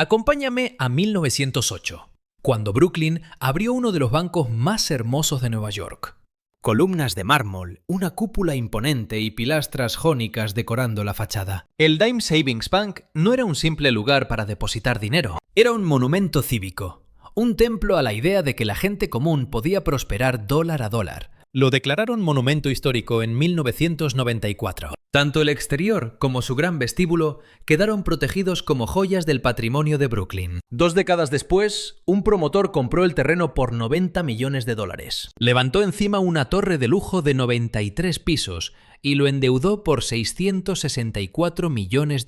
Acompáñame a 1908, cuando Brooklyn abrió uno de los bancos más hermosos de Nueva York. Columnas de mármol, una cúpula imponente y pilastras jónicas decorando la fachada. El Dime Savings Bank no era un simple lugar para depositar dinero, era un monumento cívico, un templo a la idea de que la gente común podía prosperar dólar a dólar. Lo declararon monumento histórico en 1994. Tanto el exterior como su gran vestíbulo quedaron protegidos como joyas del patrimonio de Brooklyn. 2 décadas después, un promotor compró el terreno por $90 millones. Levantó encima una torre de lujo de 93 pisos y lo endeudó por $664 millones.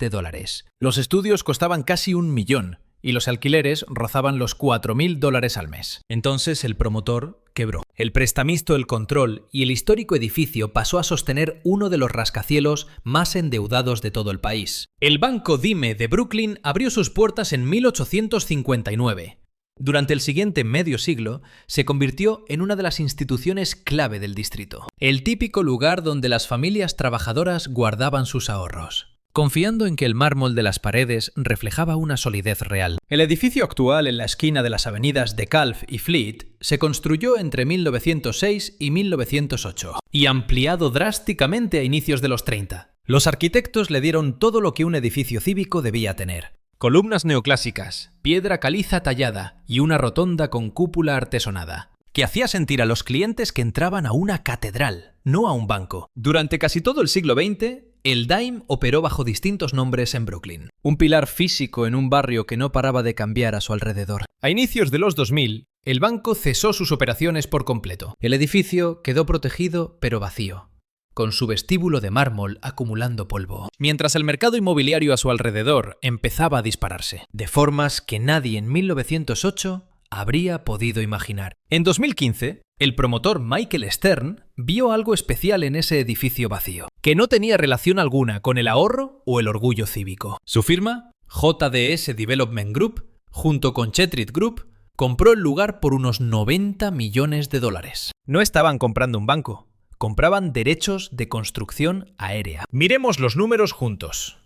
Los estudios costaban casi $1 millón y los alquileres rozaban los $4.000 al mes. Entonces el promotor quebró. El prestamista el control y el histórico edificio pasó a sostener uno de los rascacielos más endeudados de todo el país. El Banco Dime de Brooklyn abrió sus puertas en 1859. Durante el siguiente medio siglo, se convirtió en una de las instituciones clave del distrito. El típico lugar donde las familias trabajadoras guardaban sus ahorros, confiando en que el mármol de las paredes reflejaba una solidez real. El edificio actual en la esquina de las avenidas DeKalb y Fleet se construyó entre 1906 y 1908 y ampliado drásticamente a inicios de los 30. Los arquitectos le dieron todo lo que un edificio cívico debía tener: columnas neoclásicas, piedra caliza tallada y una rotonda con cúpula artesonada, que hacía sentir a los clientes que entraban a una catedral, no a un banco. Durante casi todo el siglo XX, el Dime operó bajo distintos nombres en Brooklyn, un pilar físico en un barrio que no paraba de cambiar a su alrededor. A inicios de los 2000, el banco cesó sus operaciones por completo. El edificio quedó protegido pero vacío, con su vestíbulo de mármol acumulando polvo, mientras el mercado inmobiliario a su alrededor empezaba a dispararse, de formas que nadie en 1908 habría podido imaginar. En 2015, el promotor Michael Stern vio algo especial en ese edificio vacío, que no tenía relación alguna con el ahorro o el orgullo cívico. Su firma, JDS Development Group, junto con Chetrit Group, compró el lugar por unos $90 millones. No estaban comprando un banco, compraban derechos de construcción aérea. Miremos los números juntos.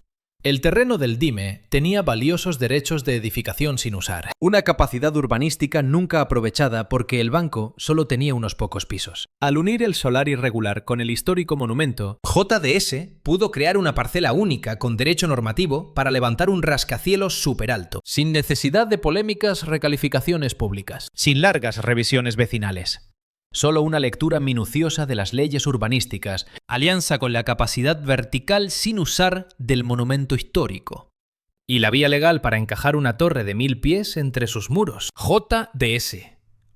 El terreno del Dime tenía valiosos derechos de edificación sin usar, una capacidad urbanística nunca aprovechada porque el banco solo tenía unos pocos pisos. Al unir el solar irregular con el histórico monumento, JDS pudo crear una parcela única con derecho normativo para levantar un rascacielos súper alto, sin necesidad de polémicas recalificaciones públicas, sin largas revisiones vecinales. Solo una lectura minuciosa de las leyes urbanísticas, alianza con la capacidad vertical sin usar del monumento histórico, y la vía legal para encajar una torre de 1000 pies entre sus muros. JDS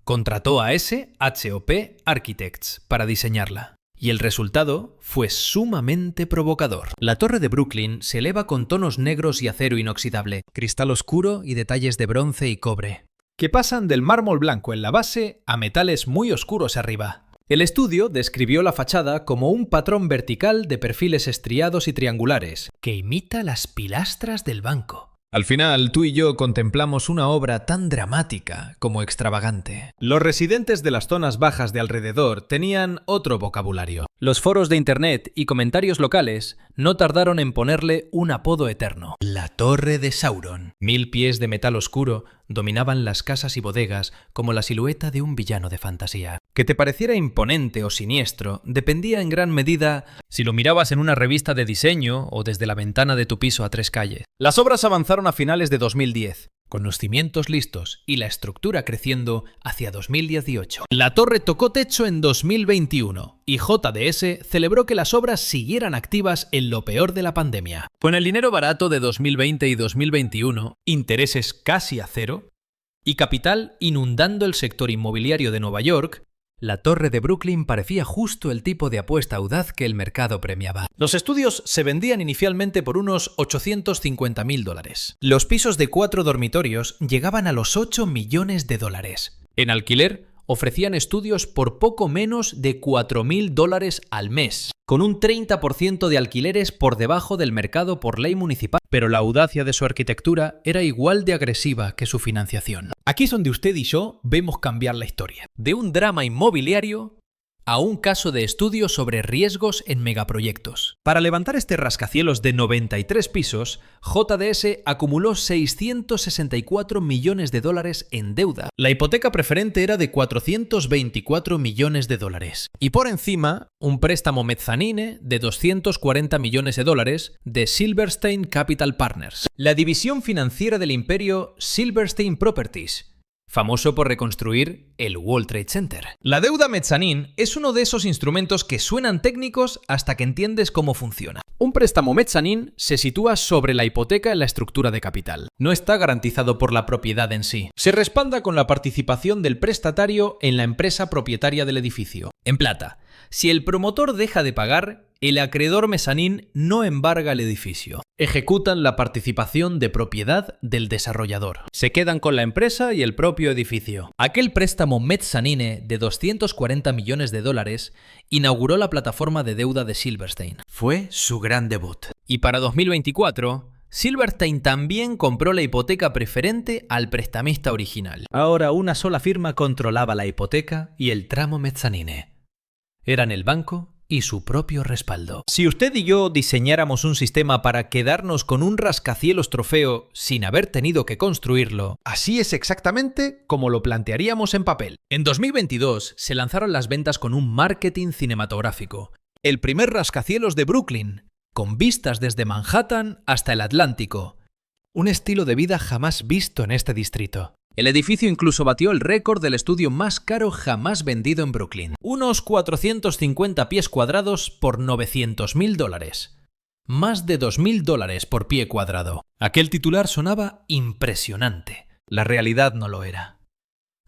contrató a SHOP Architects para diseñarla, y el resultado fue sumamente provocador. La torre de Brooklyn se eleva con tonos negros y acero inoxidable, cristal oscuro y detalles de bronce y cobre, que pasan del mármol blanco en la base a metales muy oscuros arriba. El estudio describió la fachada como un patrón vertical de perfiles estriados y triangulares, que imita las pilastras del banco. Al final, tú y yo contemplamos una obra tan dramática como extravagante. Los residentes de las zonas bajas de alrededor tenían otro vocabulario. Los foros de internet y comentarios locales no tardaron en ponerle un apodo eterno: la Torre de Sauron. 1000 pies de metal oscuro dominaban las casas y bodegas como la silueta de un villano de fantasía. Que te pareciera imponente o siniestro dependía en gran medida si lo mirabas en una revista de diseño o desde la ventana de tu piso a 3 calles. Las obras avanzaron a finales de 2010, con los cimientos listos y la estructura creciendo hacia 2018. La torre tocó techo en 2021 y JDS celebró que las obras siguieran activas en lo peor de la pandemia. Con el dinero barato de 2020 y 2021, intereses casi a cero y capital inundando el sector inmobiliario de Nueva York, la torre de Brooklyn parecía justo el tipo de apuesta audaz que el mercado premiaba. Los estudios se vendían inicialmente por unos $850.000. Los pisos de 4 dormitorios llegaban a los $8 millones. En alquiler, ofrecían estudios por poco menos de $4.000 al mes, con un 30% de alquileres por debajo del mercado por ley municipal. Pero la audacia de su arquitectura era igual de agresiva que su financiación. Aquí es donde usted y yo vemos cambiar la historia. De un drama inmobiliario a un caso de estudio sobre riesgos en megaproyectos. Para levantar este rascacielos de 93 pisos, JDS acumuló 664 millones de dólares en deuda. La hipoteca preferente era de 424 millones de dólares. Y por encima, un préstamo mezzanine de 240 millones de dólares de Silverstein Capital Partners, la división financiera del imperio Silverstein Properties, famoso por reconstruir el World Trade Center. La deuda mezzanine es uno de esos instrumentos que suenan técnicos hasta que entiendes cómo funciona. Un préstamo mezzanine se sitúa sobre la hipoteca en la estructura de capital. No está garantizado por la propiedad en sí. Se respalda con la participación del prestatario en la empresa propietaria del edificio. En plata, si el promotor deja de pagar, el acreedor mezzanine no embarga el edificio. Ejecutan la participación de propiedad del desarrollador. Se quedan con la empresa y el propio edificio. Aquel préstamo mezzanine de 240 millones de dólares inauguró la plataforma de deuda de Silverstein. Fue su gran debut. Y para 2024, Silverstein también compró la hipoteca preferente al prestamista original. Ahora una sola firma controlaba la hipoteca y el tramo mezzanine. Eran el banco y su propio respaldo. Si usted y yo diseñáramos un sistema para quedarnos con un rascacielos trofeo sin haber tenido que construirlo, así es exactamente como lo plantearíamos en papel. En 2022 se lanzaron las ventas con un marketing cinematográfico. El primer rascacielos de Brooklyn, con vistas desde Manhattan hasta el Atlántico. Un estilo de vida jamás visto en este distrito. El edificio incluso batió el récord del estudio más caro jamás vendido en Brooklyn. Unos 450 pies cuadrados por $900.000. Más de $2.000 por pie cuadrado. Aquel titular sonaba impresionante. La realidad no lo era.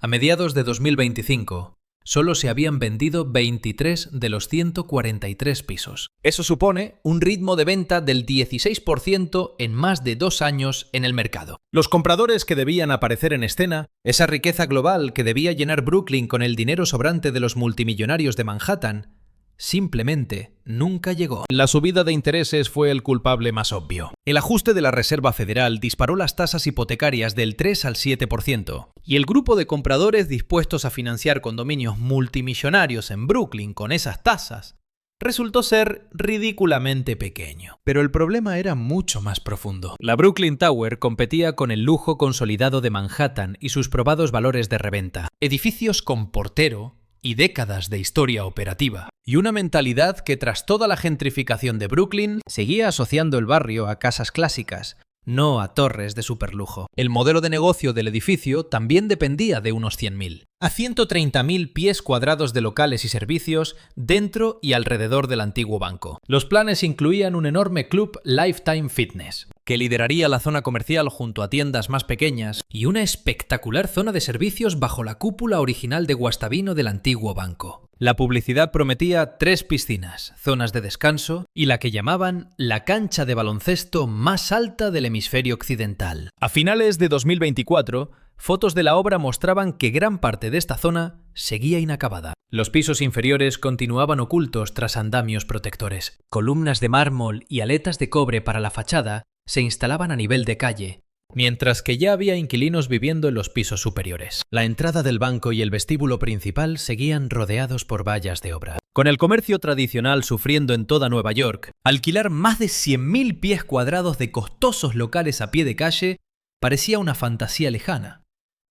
A mediados de 2025, solo se habían vendido 23 de los 143 pisos. Eso supone un ritmo de venta del 16% en más de 2 años en el mercado. Los compradores que debían aparecer en escena, esa riqueza global que debía llenar Brooklyn con el dinero sobrante de los multimillonarios de Manhattan, simplemente nunca llegó. La subida de intereses fue el culpable más obvio. El ajuste de la Reserva Federal disparó las tasas hipotecarias del 3 al 7%, y el grupo de compradores dispuestos a financiar condominios multimillonarios en Brooklyn con esas tasas resultó ser ridículamente pequeño. Pero el problema era mucho más profundo. La Brooklyn Tower competía con el lujo consolidado de Manhattan y sus probados valores de reventa. Edificios con portero y décadas de historia operativa, y una mentalidad que tras toda la gentrificación de Brooklyn seguía asociando el barrio a casas clásicas, no a torres de superlujo. El modelo de negocio del edificio también dependía de unos 100.000 a 130.000 pies cuadrados de locales y servicios dentro y alrededor del antiguo banco. Los planes incluían un enorme club Lifetime Fitness, que lideraría la zona comercial junto a tiendas más pequeñas, y una espectacular zona de servicios bajo la cúpula original de Guastavino del antiguo banco. La publicidad prometía 3 piscinas, zonas de descanso y la que llamaban la cancha de baloncesto más alta del hemisferio occidental. A finales de 2024, fotos de la obra mostraban que gran parte de esta zona seguía inacabada. Los pisos inferiores continuaban ocultos tras andamios protectores. Columnas de mármol y aletas de cobre para la fachada se instalaban a nivel de calle, mientras que ya había inquilinos viviendo en los pisos superiores. La entrada del banco y el vestíbulo principal seguían rodeados por vallas de obra. Con el comercio tradicional sufriendo en toda Nueva York, alquilar más de 100.000 pies cuadrados de costosos locales a pie de calle parecía una fantasía lejana.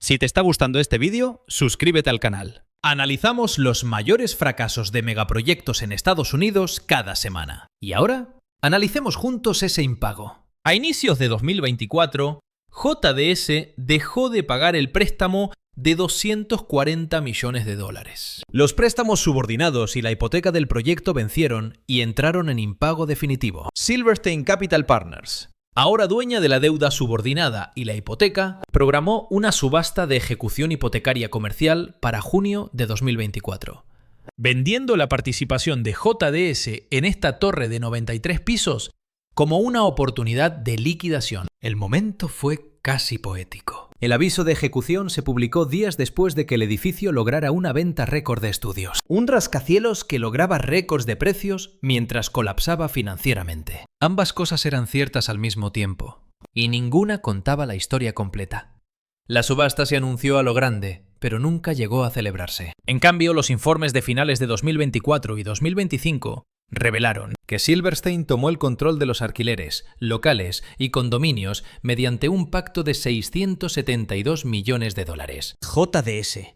Si te está gustando este vídeo, suscríbete al canal. Analizamos los mayores fracasos de megaproyectos en Estados Unidos cada semana. Y ahora, analicemos juntos ese impago. A inicios de 2024, JDS dejó de pagar el préstamo de 240 millones de dólares. Los préstamos subordinados y la hipoteca del proyecto vencieron y entraron en impago definitivo. Silverstein Capital Partners, ahora dueña de la deuda subordinada y la hipoteca, programó una subasta de ejecución hipotecaria comercial para junio de 2024. Vendiendo la participación de JDS en esta torre de 93 pisos como una oportunidad de liquidación. El momento fue casi poético. El aviso de ejecución se publicó días después de que el edificio lograra una venta récord de estudios. Un rascacielos que lograba récords de precios mientras colapsaba financieramente. Ambas cosas eran ciertas al mismo tiempo, y ninguna contaba la historia completa. La subasta se anunció a lo grande, pero nunca llegó a celebrarse. En cambio, los informes de finales de 2024 y 2025 revelaron que Silverstein tomó el control de los alquileres, locales y condominios mediante un pacto de 672 millones de dólares. JDS.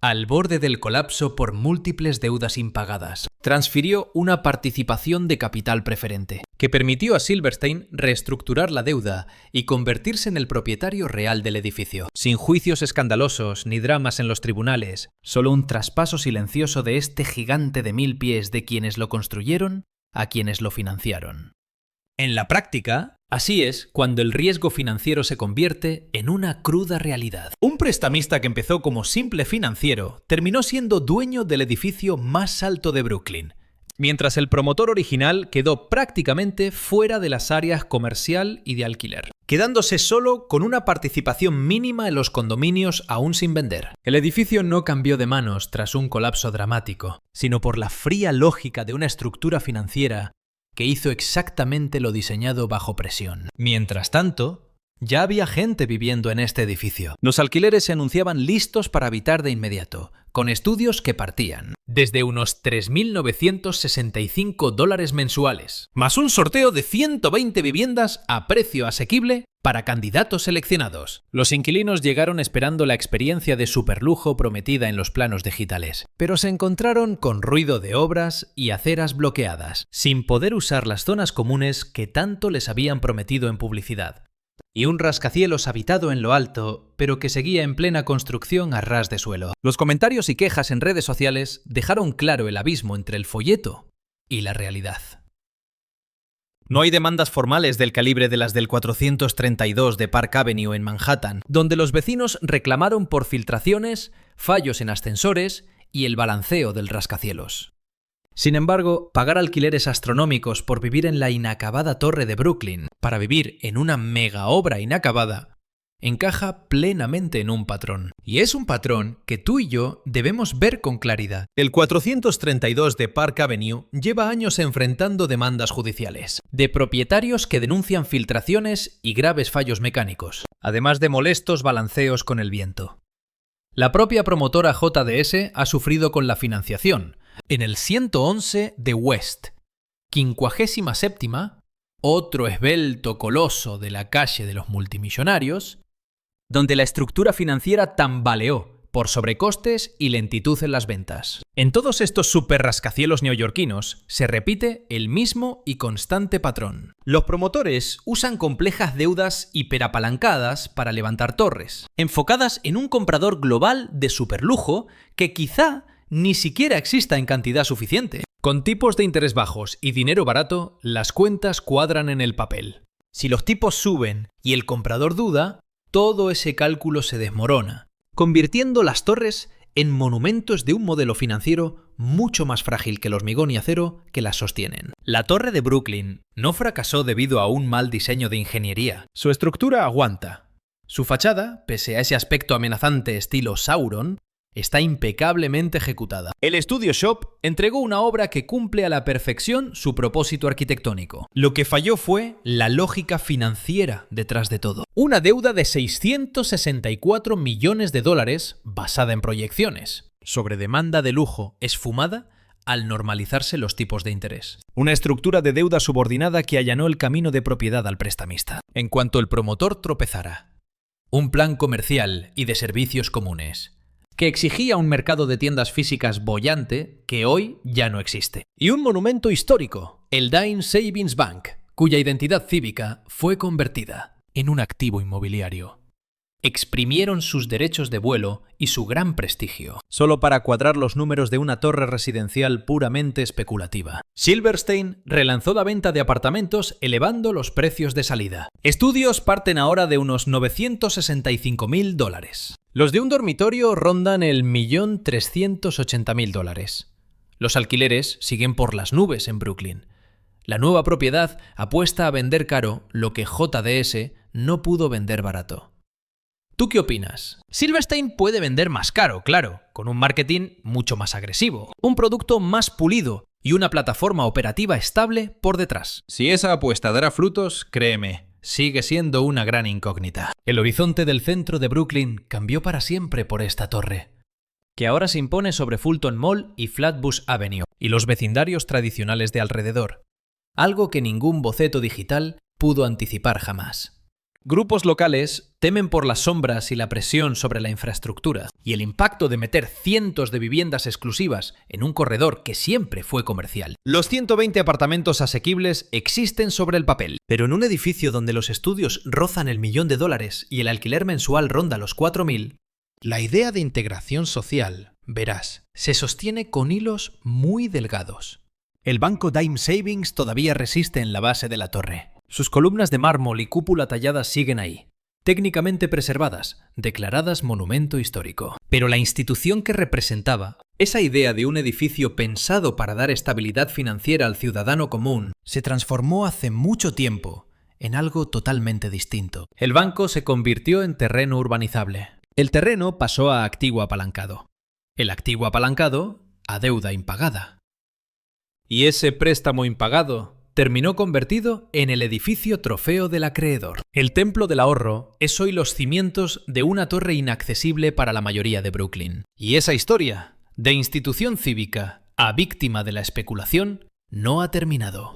Al borde del colapso por múltiples deudas impagadas, transfirió una participación de capital preferente, que permitió a Silverstein reestructurar la deuda y convertirse en el propietario real del edificio. Sin juicios escandalosos ni dramas en los tribunales, solo un traspaso silencioso de este gigante de 1000 pies de quienes lo construyeron a quienes lo financiaron. En la práctica, así es cuando el riesgo financiero se convierte en una cruda realidad. Un prestamista que empezó como simple financiero terminó siendo dueño del edificio más alto de Brooklyn, mientras el promotor original quedó prácticamente fuera de las áreas comercial y de alquiler, quedándose solo con una participación mínima en los condominios aún sin vender. El edificio no cambió de manos tras un colapso dramático, sino por la fría lógica de una estructura financiera que hizo exactamente lo diseñado bajo presión. Mientras tanto, ya había gente viviendo en este edificio. Los alquileres se anunciaban listos para habitar de inmediato, con estudios que partían desde unos $3.965 mensuales, más un sorteo de 120 viviendas a precio asequible para candidatos seleccionados. Los inquilinos llegaron esperando la experiencia de superlujo prometida en los planos digitales, pero se encontraron con ruido de obras y aceras bloqueadas, sin poder usar las zonas comunes que tanto les habían prometido en publicidad, y un rascacielos habitado en lo alto, pero que seguía en plena construcción a ras de suelo. Los comentarios y quejas en redes sociales dejaron claro el abismo entre el folleto y la realidad. No hay demandas formales del calibre de las del 432 de Park Avenue en Manhattan, donde los vecinos reclamaron por filtraciones, fallos en ascensores y el balanceo del rascacielos. Sin embargo, pagar alquileres astronómicos por vivir en la inacabada torre de Brooklyn, para vivir en una mega obra inacabada, encaja plenamente en un patrón. Y es un patrón que tú y yo debemos ver con claridad. El 432 de Park Avenue lleva años enfrentando demandas judiciales de propietarios que denuncian filtraciones y graves fallos mecánicos, además de molestos balanceos con el viento. La propia promotora JDS ha sufrido con la financiación en el 111 de West, 57ª, otro esbelto coloso de la calle de los multimillonarios, donde la estructura financiera tambaleó por sobrecostes y lentitud en las ventas. En todos estos superrascacielos neoyorquinos se repite el mismo y constante patrón. Los promotores usan complejas deudas hiperapalancadas para levantar torres, enfocadas en un comprador global de superlujo que quizá ni siquiera exista en cantidad suficiente. Con tipos de interés bajos y dinero barato, las cuentas cuadran en el papel. Si los tipos suben y el comprador duda, todo ese cálculo se desmorona, convirtiendo las torres en monumentos de un modelo financiero mucho más frágil que el hormigón y acero que las sostienen. La torre de Brooklyn no fracasó debido a un mal diseño de ingeniería. Su estructura aguanta. Su fachada, pese a ese aspecto amenazante estilo Sauron, está impecablemente ejecutada. El Studio Shop entregó una obra que cumple a la perfección su propósito arquitectónico. Lo que falló fue la lógica financiera detrás de todo. Una deuda de 664 millones de dólares basada en proyecciones, sobre demanda de lujo esfumada al normalizarse los tipos de interés. Una estructura de deuda subordinada que allanó el camino de propiedad al prestamista. En cuanto el promotor tropezara. Un plan comercial y de servicios comunes que exigía un mercado de tiendas físicas boyante que hoy ya no existe. Y un monumento histórico, el Dime Savings Bank, cuya identidad cívica fue convertida en un activo inmobiliario. Exprimieron sus derechos de vuelo y su gran prestigio, solo para cuadrar los números de una torre residencial puramente especulativa. Silverstein relanzó la venta de apartamentos elevando los precios de salida. Estudios parten ahora de unos $965.000. Los de un dormitorio rondan el $1.380.000. Los alquileres siguen por las nubes en Brooklyn. La nueva propiedad apuesta a vender caro lo que JDS no pudo vender barato. ¿Tú qué opinas? Silverstein puede vender más caro, claro, con un marketing mucho más agresivo, un producto más pulido y una plataforma operativa estable por detrás. Si esa apuesta dará frutos, créeme, sigue siendo una gran incógnita. El horizonte del centro de Brooklyn cambió para siempre por esta torre, que ahora se impone sobre Fulton Mall y Flatbush Avenue, y los vecindarios tradicionales de alrededor, algo que ningún boceto digital pudo anticipar jamás. Grupos locales temen por las sombras y la presión sobre la infraestructura, y el impacto de meter cientos de viviendas exclusivas en un corredor que siempre fue comercial. Los 120 apartamentos asequibles existen sobre el papel, pero en un edificio donde los estudios rozan el $1.000.000 y el alquiler mensual ronda los 4.000, la idea de integración social, verás, se sostiene con hilos muy delgados. El banco Dime Savings todavía resiste en la base de la torre. Sus columnas de mármol y cúpula tallada siguen ahí, técnicamente preservadas, declaradas monumento histórico. Pero la institución que representaba, esa idea de un edificio pensado para dar estabilidad financiera al ciudadano común, se transformó hace mucho tiempo en algo totalmente distinto. El banco se convirtió en terreno urbanizable. El terreno pasó a activo apalancado. El activo apalancado a deuda impagada. Y ese préstamo impagado terminó convertido en el edificio trofeo del acreedor. El Templo del Ahorro es hoy los cimientos de una torre inaccesible para la mayoría de Brooklyn. Y esa historia, de institución cívica a víctima de la especulación, no ha terminado.